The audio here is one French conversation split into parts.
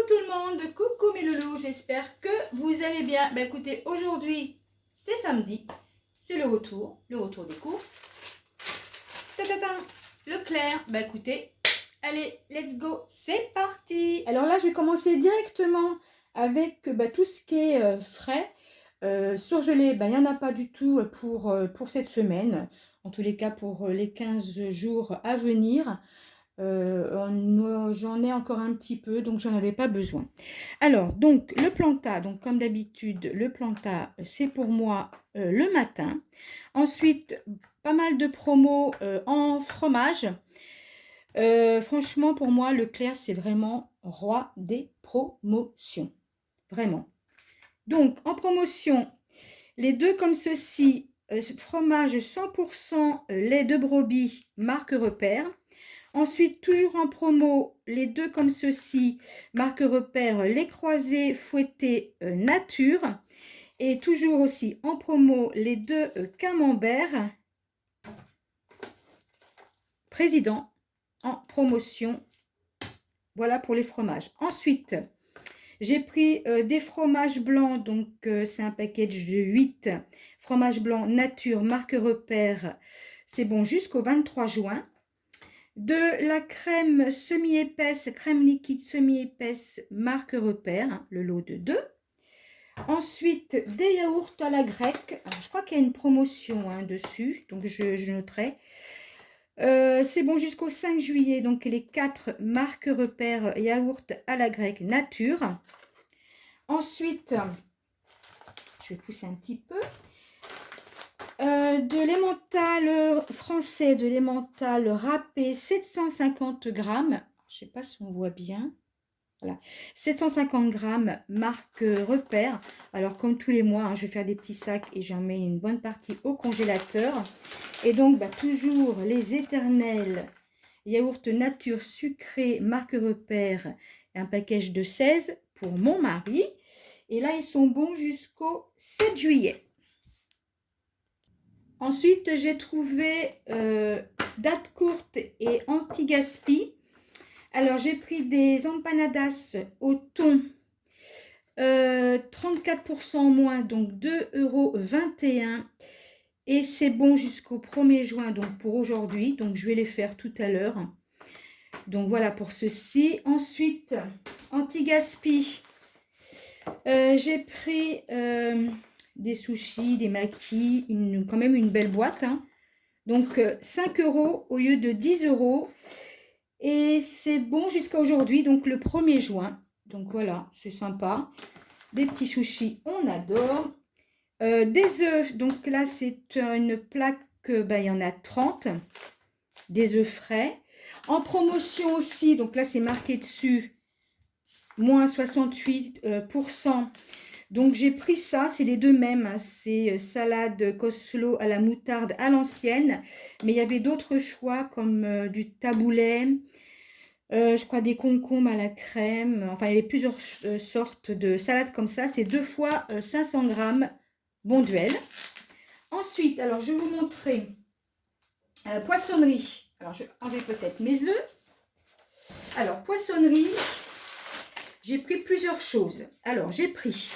tout le monde, coucou mes loulous, j'espère que vous allez bien. Ben écoutez, aujourd'hui c'est samedi, c'est le retour des courses. Ta-ta-ta, Leclerc, ben écoutez, allez, let's go, c'est parti. Alors là, je vais commencer directement avec tout ce qui est frais. Surgelé, ben, il n'y en a pas du tout pour cette semaine, en tous les cas pour les 15 jours à venir. J'en ai encore un petit peu, donc j'en avais pas besoin. Alors, donc le planta, donc comme d'habitude, le planta, c'est pour moi le matin. Ensuite, pas mal de promos en fromage. Franchement, pour moi, Leclerc, c'est vraiment roi des promotions. Vraiment. Donc, en promotion, les deux comme ceci, fromage 100% lait de brebis, marque Repère. Ensuite, toujours en promo, les deux comme ceci, marque Repère, lait croisé fouetté nature. Et toujours aussi en promo, les deux camembert président en promotion. Voilà pour les fromages. Ensuite, j'ai pris des fromages blancs, donc c'est un package de 8 fromages blancs nature, marque Repère. C'est bon jusqu'au 23 juin. De la crème semi-épaisse, crème liquide semi-épaisse, marque Repère, hein, le lot de 2. Ensuite, des yaourts à la grecque. Alors, je crois qu'il y a une promotion dessus, donc je noterai. C'est bon jusqu'au 5 juillet, donc les 4 marques Repère yaourt à la grecque nature. Ensuite, je vais pousser un petit peu. De l'emmental français, de l'emmental râpé, 750 grammes. Je ne sais pas si on voit bien. Voilà, 750 grammes, marque Repère. Alors, comme tous les mois, je vais faire des petits sacs et j'en mets une bonne partie au congélateur. Et donc, toujours les éternels yaourts nature sucré, marque Repère, un package de 16 pour mon mari. Et là, ils sont bons jusqu'au 7 juillet. Ensuite, j'ai trouvé date courte et anti-gaspi. Alors, j'ai pris des empanadas au thon, 34% moins, donc 2,21 €. Et c'est bon jusqu'au 1er juin, donc pour aujourd'hui. Donc, je vais les faire tout à l'heure. Donc, voilà pour ceci. Ensuite, anti-gaspi. J'ai pris des sushis, des makis, quand même une belle boîte. Donc, 5 € au lieu de 10 €. Et c'est bon jusqu'à aujourd'hui, donc le 1er juin. Donc voilà, c'est sympa. Des petits sushis, on adore. Des œufs, donc là c'est une plaque, il y en a 30. Des œufs frais. En promotion aussi, donc là c'est marqué dessus, moins 68%. Donc j'ai pris ça, c'est les deux mêmes, c'est salade coleslaw à la moutarde à l'ancienne, mais il y avait d'autres choix comme du taboulet, je crois des concombres à la crème, enfin il y avait plusieurs sortes de salades comme ça, c'est 2 fois 500 grammes, bon duel. Ensuite, alors je vais vous montrer poissonnerie, alors je enlève peut-être mes œufs. Alors poissonnerie, j'ai pris plusieurs choses, alors j'ai pris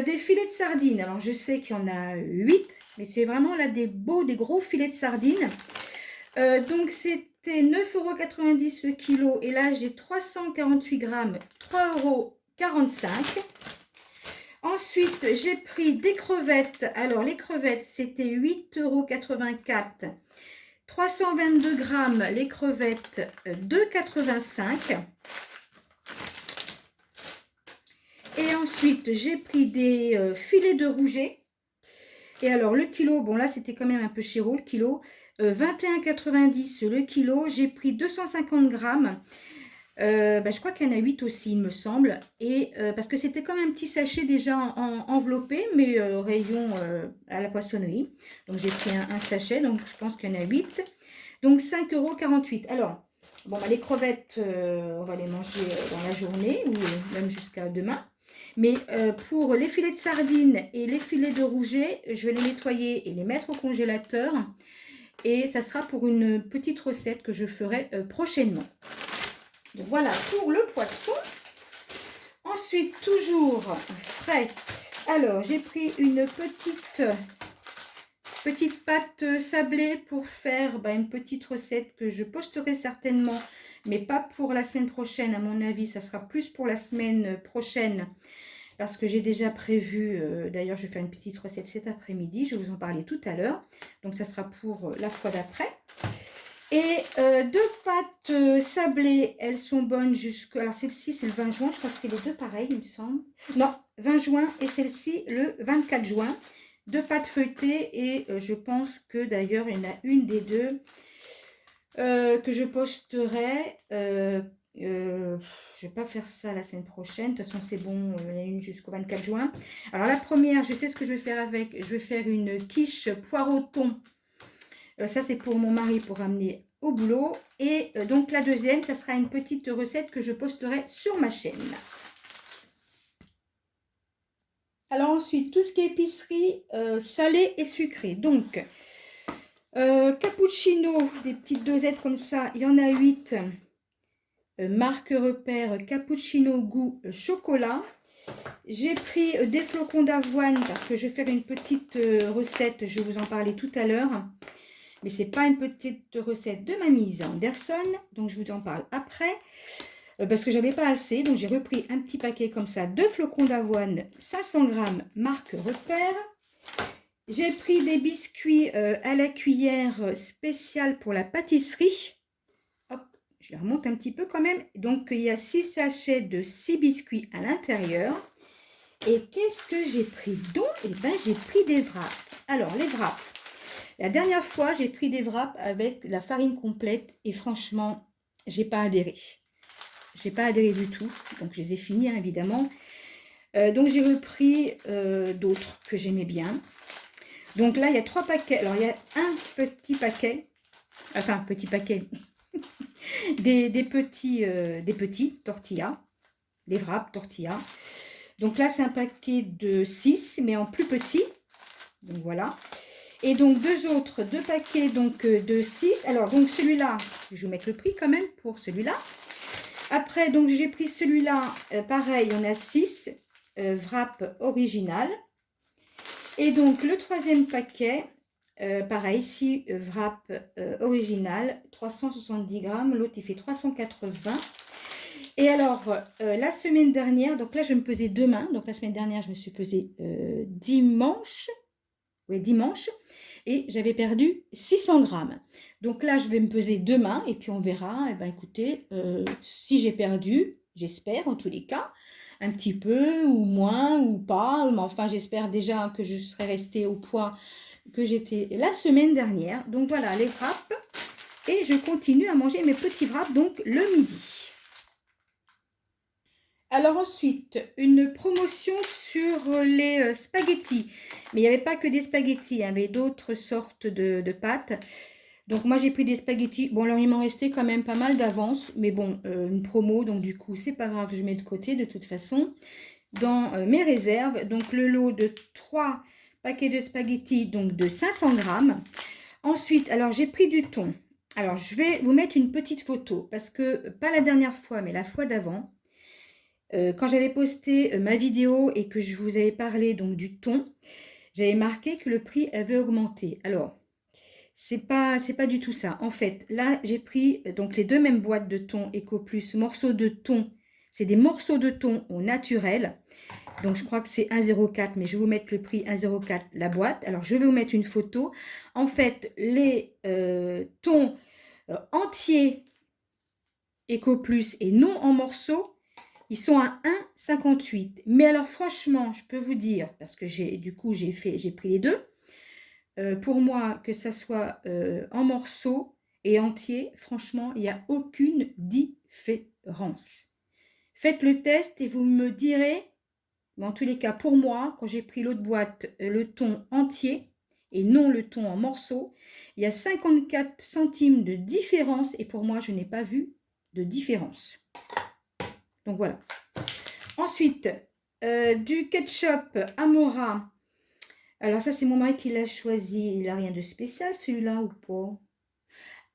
des filets de sardines. Alors, je sais qu'il y en a 8, mais c'est vraiment là des gros filets de sardines. Donc, c'était 9,90 € le kilo. Et là, j'ai 348 grammes, 3,45 €. Ensuite, j'ai pris des crevettes. Alors, les crevettes, c'était 8,84 €. 322 grammes, les crevettes, 2,85 €. Et ensuite, j'ai pris des filets de rouget. Et alors, le kilo, bon là, c'était quand même un peu chéro, le kilo. 21,90 € le kilo. J'ai pris 250 grammes. Je crois qu'il y en a 8 aussi, il me semble. Et parce que c'était comme un petit sachet déjà enveloppé, mais rayon à la poissonnerie. Donc, j'ai pris un sachet, donc je pense qu'il y en a 8. Donc, 5,48 €. Alors, bon, les crevettes, on va les manger dans la journée ou même jusqu'à demain. Mais pour les filets de sardines et les filets de rouget, je vais les nettoyer et les mettre au congélateur. Et ça sera pour une petite recette que je ferai prochainement. Donc voilà pour le poisson. Ensuite, toujours frais. Alors, j'ai pris une petite pâte sablée pour faire une petite recette que je posterai certainement, mais pas pour la semaine prochaine. À mon avis, ça sera plus pour la semaine prochaine parce que j'ai déjà prévu, d'ailleurs, je vais faire une petite recette cet après-midi. Je vais vous en parler tout à l'heure. Donc, ça sera pour la fois d'après. Et deux pâtes sablées, elles sont bonnes jusqu'à... Alors, celle-ci, c'est le 20 juin. Je crois que c'est les deux pareils, il me semble. Non, 20 juin et celle-ci, le 24 juin. Deux pâtes feuilletées et je pense que d'ailleurs, il y en a une des deux que je posterai. Je ne vais pas faire ça la semaine prochaine. De toute façon, c'est bon, il y en a une jusqu'au 24 juin. Alors, la première, je sais ce que je vais faire avec. Je vais faire une quiche poireau thon. Ça, c'est pour mon mari pour ramener au boulot. Et donc, la deuxième, ça sera une petite recette que je posterai sur ma chaîne. Alors ensuite, tout ce qui est épicerie, salée et sucrée. Donc, cappuccino, des petites dosettes comme ça, il y en a 8. Marque repère cappuccino goût chocolat. J'ai pris des flocons d'avoine parce que je vais faire une petite recette, je vais vous en parler tout à l'heure. Mais ce n'est pas une petite recette de Mamie Anderson, donc je vous en parle après. Parce que j'avais pas assez, donc j'ai repris un petit paquet comme ça de flocons d'avoine, 500 g, marque repère. J'ai pris des biscuits à la cuillère spéciale pour la pâtisserie. Hop, je les remonte un petit peu quand même. Donc il y a 6 sachets de 6 biscuits à l'intérieur. Et qu'est-ce que j'ai pris donc? Eh bien, j'ai pris des wraps. Alors, les wraps. La dernière fois, j'ai pris des wraps avec la farine complète et franchement, j'ai pas adhéré. J'ai pas adhéré du tout, donc je les ai finis, hein, évidemment. Donc j'ai repris d'autres que j'aimais bien. Donc là, il y a 3 paquets. Alors, il y a un petit paquet, enfin, petit paquet, des petits tortillas, des wraps tortillas. Donc là, c'est un paquet de 6, mais en plus petit. Donc voilà. Et donc deux paquets donc, de 6. Alors, donc celui-là, je vais vous mettre le prix quand même pour celui-là. Après, donc j'ai pris celui-là, pareil, il y en a 6, wrap original. Et donc le troisième paquet, pareil, ici, wrap original, 370 grammes, l'autre il fait 380. Et alors, la semaine dernière, donc là je me pesais demain, donc la semaine dernière je me suis pesée dimanche, et j'avais perdu 600 grammes. Donc là, je vais me peser demain et puis on verra. Eh ben, écoutez, si j'ai perdu, j'espère en tous les cas, un petit peu ou moins ou pas. Mais enfin, j'espère déjà que je serai restée au poids que j'étais la semaine dernière. Donc voilà, les wraps. Et je continue à manger mes petits wraps donc le midi. Alors ensuite, une promotion sur les spaghettis. Mais il n'y avait pas que des spaghettis, il y avait d'autres sortes de pâtes. Donc moi j'ai pris des spaghettis. Bon alors il m'en restait quand même pas mal d'avance. Mais bon, une promo, donc du coup c'est pas grave, je mets de côté de toute façon. Dans mes réserves, donc le lot de 3 paquets de spaghettis, donc de 500 grammes. Ensuite, alors j'ai pris du thon. Alors je vais vous mettre une petite photo parce que, pas la dernière fois, mais la fois d'avant. Quand j'avais posté ma vidéo et que je vous avais parlé donc du thon, j'avais marqué que le prix avait augmenté. Alors, c'est pas du tout ça. En fait, là, j'ai pris donc les deux mêmes boîtes de thon EcoPlus, morceaux de thon. C'est des morceaux de thon au naturel. Donc, je crois que c'est 1,04, mais je vais vous mettre le prix 1,04 la boîte. Alors, je vais vous mettre une photo. En fait, les thons entiers EcoPlus et non en morceaux, ils sont à 1,58. Mais alors franchement, je peux vous dire, parce que j'ai pris les deux. Pour moi, que ça soit en morceaux et entier, franchement, il n'y a aucune différence. Faites le test et vous me direz, mais en tous les cas, pour moi, quand j'ai pris l'autre boîte, le thon entier et non le thon en morceaux, il y a 54 centimes de différence et pour moi, je n'ai pas vu de différence. Donc voilà. Ensuite, du ketchup Amora. Alors ça, c'est mon mari qui l'a choisi. Il n'a rien de spécial, celui-là, ou pas?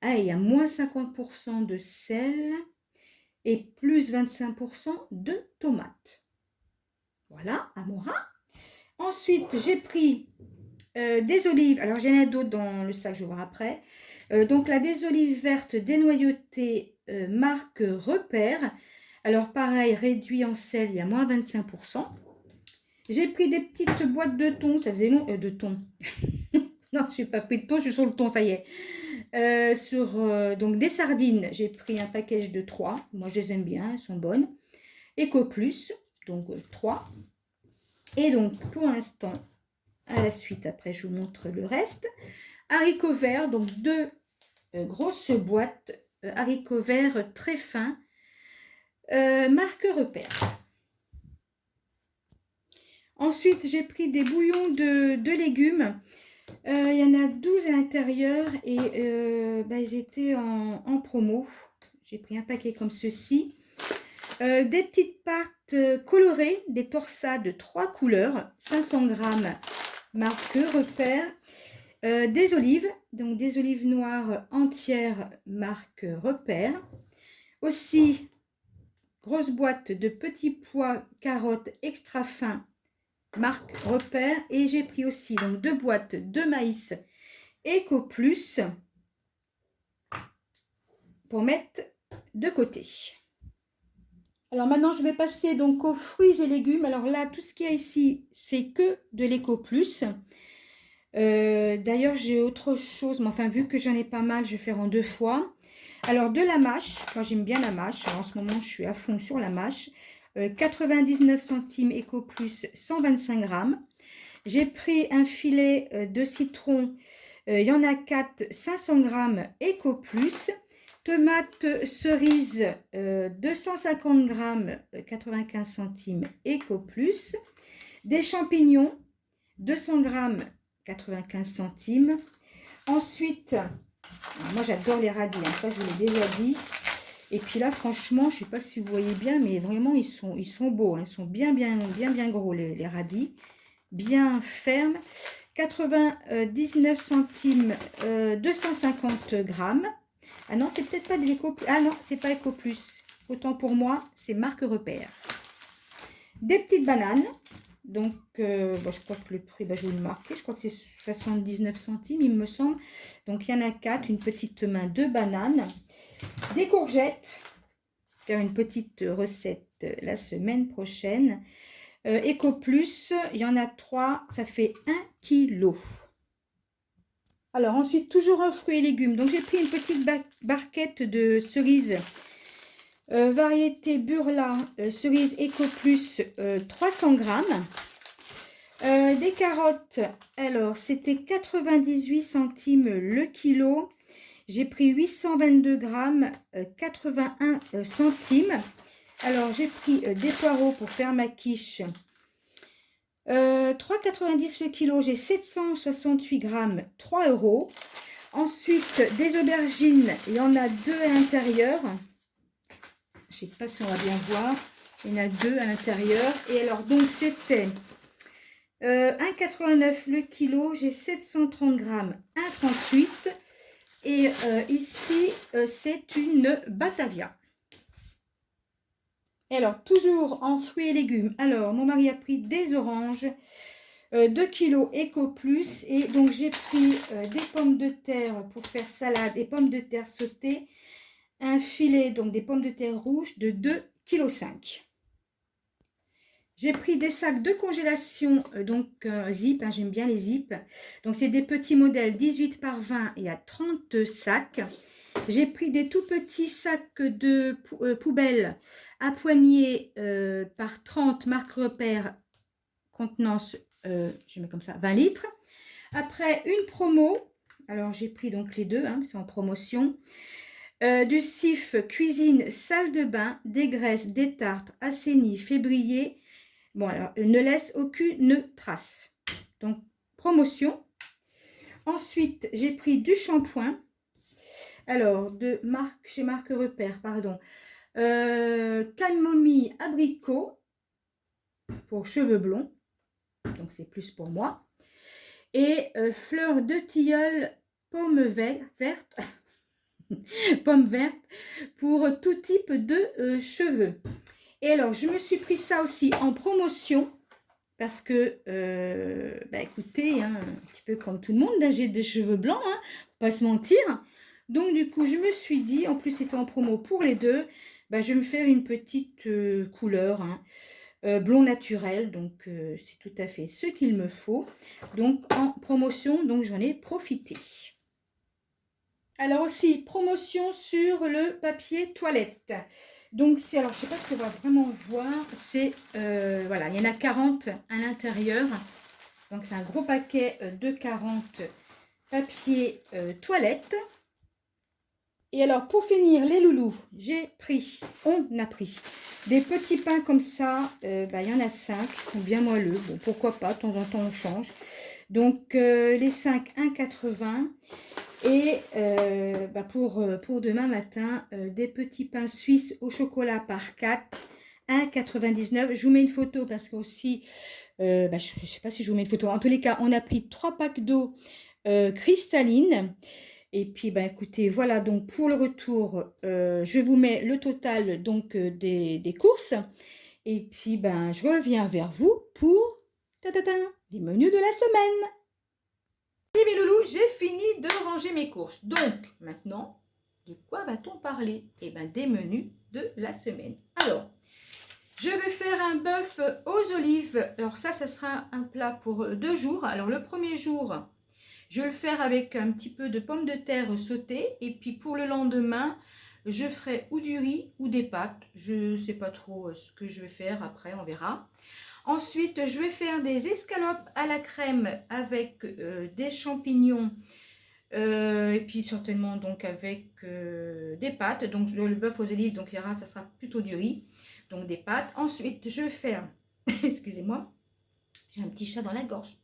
Ah, il y a moins 50% de sel et plus 25% de tomates. Voilà, Amora. Ensuite, j'ai pris des olives. Alors, j'en ai d'autres dans le sac, je vais voir après. Donc, là, des olives vertes dénoyautées marque Repère. Alors, pareil, réduit en sel, il y a moins 25%. J'ai pris des petites boîtes de thon. Ça faisait long, de thon. Non, je n'ai pas pris de thon, je suis sur le thon, ça y est. Donc, des sardines, j'ai pris un package de 3. Moi, je les aime bien, elles sont bonnes. Eco Plus, donc 3. Et donc, pour l'instant, à la suite, après, je vous montre le reste. Haricots verts, donc 2 grosses boîtes. Haricots verts très fins. Marque Repère. Ensuite, j'ai pris des bouillons de légumes. Il y en a 12 à l'intérieur et ils étaient en promo. J'ai pris un paquet comme ceci. Des petites pâtes colorées, des torsades 3 couleurs, 500 grammes, marque Repère. Des olives, donc des olives noires entières, marque Repère. Aussi, grosse boîte de petits pois carottes extra fins, marque Repère. Et j'ai pris aussi donc 2 boîtes de maïs Eco Plus pour mettre de côté. Alors maintenant, je vais passer donc aux fruits et légumes. Alors là, tout ce qu'il y a ici, c'est que de l'Eco Plus. D'ailleurs, j'ai autre chose, mais enfin, vu que j'en ai pas mal, je vais faire en 2 fois. Alors, de la mâche. Moi, j'aime bien la mâche. Alors, en ce moment, je suis à fond sur la mâche. 99 centimes Eco Plus, 125 grammes. J'ai pris un filet de citron. Il y en a 4, 500 grammes Eco Plus. Tomates cerises, 250 grammes, 95 centimes Eco Plus. Des champignons, 200 grammes, 95 centimes. Ensuite, moi j'adore les radis, hein, ça je vous l'ai déjà dit. Et puis là, franchement, je ne sais pas si vous voyez bien, mais vraiment ils sont beaux. Hein, ils sont bien gros les radis, bien fermes. 99 centimes, 250 grammes. Ah non, c'est peut-être pas de l'Eco Plus. Ah non, c'est pas Eco Plus. Autant pour moi, c'est marque Repère. Des petites bananes. Donc, je crois que le prix, je vais le marquer. Je crois que c'est 79 centimes, il me semble. Donc, il y en a 4, une petite main de bananes. Des courgettes. Faire une petite recette la semaine prochaine. Eco Plus, il y en a 3, ça fait 1 kg. Alors ensuite, toujours en fruits et légumes. Donc j'ai pris une petite barquette de cerises. Variété Burla, cerise Eco Plus, 300 grammes. Des carottes, alors c'était 98 centimes le kilo. J'ai pris 822 grammes, 81 centimes. Alors j'ai pris des poireaux pour faire ma quiche. 3,90 le kilo, j'ai 768 grammes, 3 €. Ensuite, des aubergines, il y en a 2 à l'intérieur. Je ne sais pas si on va bien voir. Il y en a 2 à l'intérieur. Et alors, donc, c'était 1,89 le kilo, j'ai 730 grammes, 1,38. Et ici, c'est une Batavia. Et alors, toujours en fruits et légumes. Alors, mon mari a pris des oranges, 2 kg Eco Plus. Et donc, j'ai pris des pommes de terre pour faire salade et pommes de terre sautées. Un filet, donc des pommes de terre rouges de 2,5 kg. J'ai pris des sacs de congélation, zip, hein, j'aime bien les zip. Donc, c'est des petits modèles 18 par 20, il y a 30 sacs. J'ai pris des tout petits sacs de poubelle à poignée par 30, marque Repère, contenance, je mets comme ça, 20 litres. Après, une promo, alors j'ai pris donc les deux, hein, qui sont en promotion. Du Cif cuisine, salle de bain, des graisses, des tartes, assainies, février. Bon, alors, ne laisse aucune trace. Donc, promotion. Ensuite, j'ai pris du shampoing. Alors, chez marque Repère, pardon. Camomille abricot pour cheveux blonds. Donc, c'est plus pour moi. Et fleurs de tilleul pomme verte. Pomme verte pour tout type de cheveux. Et alors, je me suis pris ça aussi en promotion. parce que, bah écoutez, hein, un petit peu comme tout le monde, hein, j'ai des cheveux blancs, hein, pas se mentir. Donc du coup, je me suis dit, en plus c'était en promo pour les deux, bah, je vais me faire une petite couleur, hein, blond naturel, donc c'est tout à fait ce qu'il me faut. Donc en promotion, donc j'en ai profité. Alors aussi, promotion sur le papier toilette. Donc c'est, alors je sais pas si on va vraiment voir, c'est, voilà, il y en a 40 à l'intérieur. Donc c'est un gros paquet de 40 papier toilette. Et alors pour finir les loulous, on a pris des petits pains comme ça. Bah, il y en a 5 qui sont bien moelleux. Bon, pourquoi pas, de temps en temps on change. Donc les 5, 1,80. Et bah, pour demain matin, des petits pains suisses au chocolat par 4, 1,99. Je vous mets une photo parce que aussi, bah, je ne sais pas si je vous mets une photo. En tous les cas, on a pris 3 packs d'eau cristalline. Et puis, ben, écoutez, voilà, donc pour le retour, je vous mets le total donc des courses. Et puis, ben, je reviens vers vous pour les menus de la semaine. Et mes loulous, j'ai fini de ranger mes courses. Donc, maintenant, de quoi va-t-on parler? Eh bien, des menus de la semaine. Alors, je vais faire un bœuf aux olives. Alors ça sera un plat pour 2 jours. Alors, le premier jour, je vais le faire avec un petit peu de pommes de terre sautées. Et puis, pour le lendemain, je ferai ou du riz ou des pâtes. Je ne sais pas trop ce que je vais faire après, on verra. Ensuite, je vais faire des escalopes à la crème avec des champignons et puis certainement donc avec des pâtes. Donc le bœuf aux olives, donc il y aura, ça sera plutôt du riz, donc des pâtes. Ensuite, je vais faire, excusez-moi, j'ai un petit chat dans la gorge.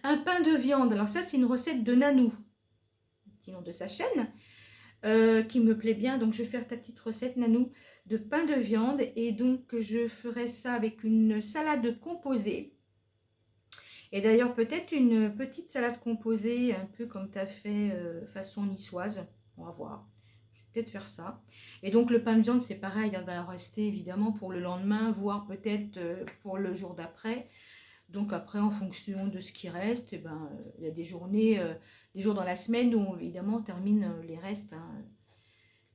Un pain de viande. Alors ça, c'est une recette de Nanou, petit nom de sa chaîne. Qui me plaît bien, donc je vais faire ta petite recette Nanou de pain de viande, et donc je ferai ça avec une salade composée, et d'ailleurs peut-être une petite salade composée un peu comme tu as fait façon niçoise, on va voir, je vais peut-être faire ça. Et donc le pain de viande c'est pareil, il va en rester évidemment pour le lendemain, voire peut-être pour le jour d'après. Donc après, en fonction de ce qui reste, eh ben, il y a des journées, des jours dans la semaine où évidemment on termine les restes, hein,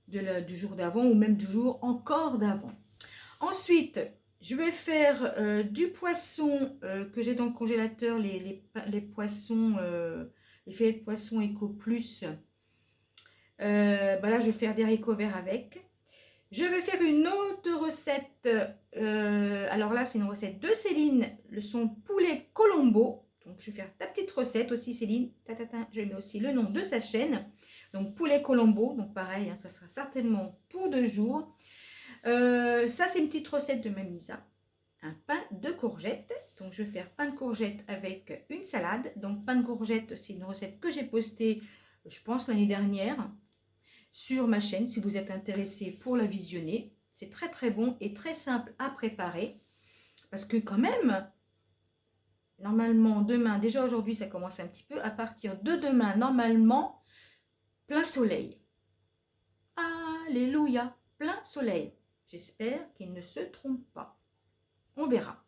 du jour d'avant ou même du jour encore d'avant. Ensuite, je vais faire du poisson que j'ai dans le congélateur, les poissons, les filets de poisson Eco Plus. Bah là, je vais faire des haricots verts avec. Je vais faire une autre recette. Alors là, c'est une recette de Céline, son poulet Colombo. Donc, je vais faire ta petite recette aussi, Céline. Je mets aussi le nom de sa chaîne. Donc, poulet Colombo. Donc, pareil, hein, ça sera certainement pour 2 jours. Ça, c'est une petite recette de Mamisa. Un pain de courgettes. Donc, je vais faire pain de courgettes avec une salade. Donc, pain de courgettes, c'est une recette que j'ai postée, je pense, l'année dernière sur ma chaîne, si vous êtes intéressé pour la visionner. C'est très très bon et très simple à préparer. Parce que quand même, normalement, demain, déjà aujourd'hui, ça commence un petit peu. À partir de demain, normalement, plein soleil. Alléluia, plein soleil. J'espère qu'il ne se trompe pas. On verra.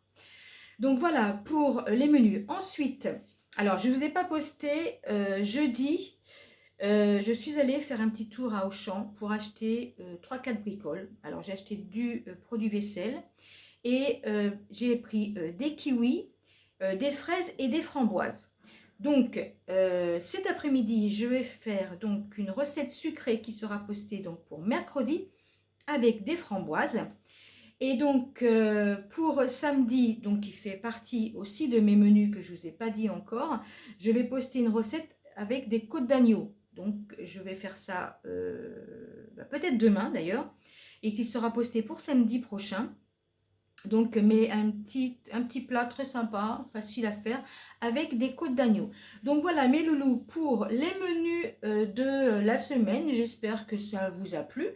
Donc voilà pour les menus. Ensuite, alors je ne vous ai pas posté jeudi. Je suis allée faire un petit tour à Auchan pour acheter 3-4 bricoles. Alors j'ai acheté du produit vaisselle et j'ai pris des kiwis, des fraises et des framboises. Donc cet après-midi, je vais faire donc une recette sucrée qui sera postée donc pour mercredi avec des framboises. Et donc pour samedi, donc qui fait partie aussi de mes menus que je ne vous ai pas dit encore, je vais poster une recette avec des côtes d'agneau. Donc je vais faire ça peut-être demain d'ailleurs, et qui sera posté pour samedi prochain. Donc mais un petit plat très sympa, facile à faire, avec des côtes d'agneau. Donc voilà mes loulous pour les menus de la semaine. J'espère que ça vous a plu.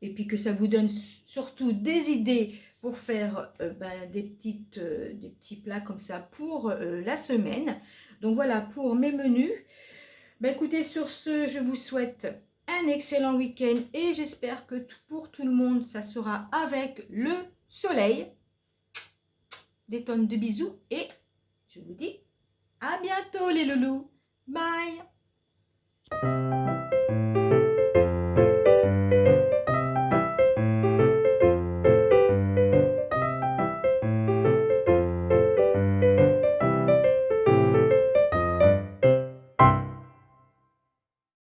Et puis que ça vous donne surtout des idées pour faire des petits plats comme ça pour la semaine. Donc voilà pour mes menus. Écoutez, sur ce, je vous souhaite un excellent week-end et j'espère que pour tout le monde, ça sera avec le soleil. des tonnes de bisous et je vous dis à bientôt les loulous. Bye.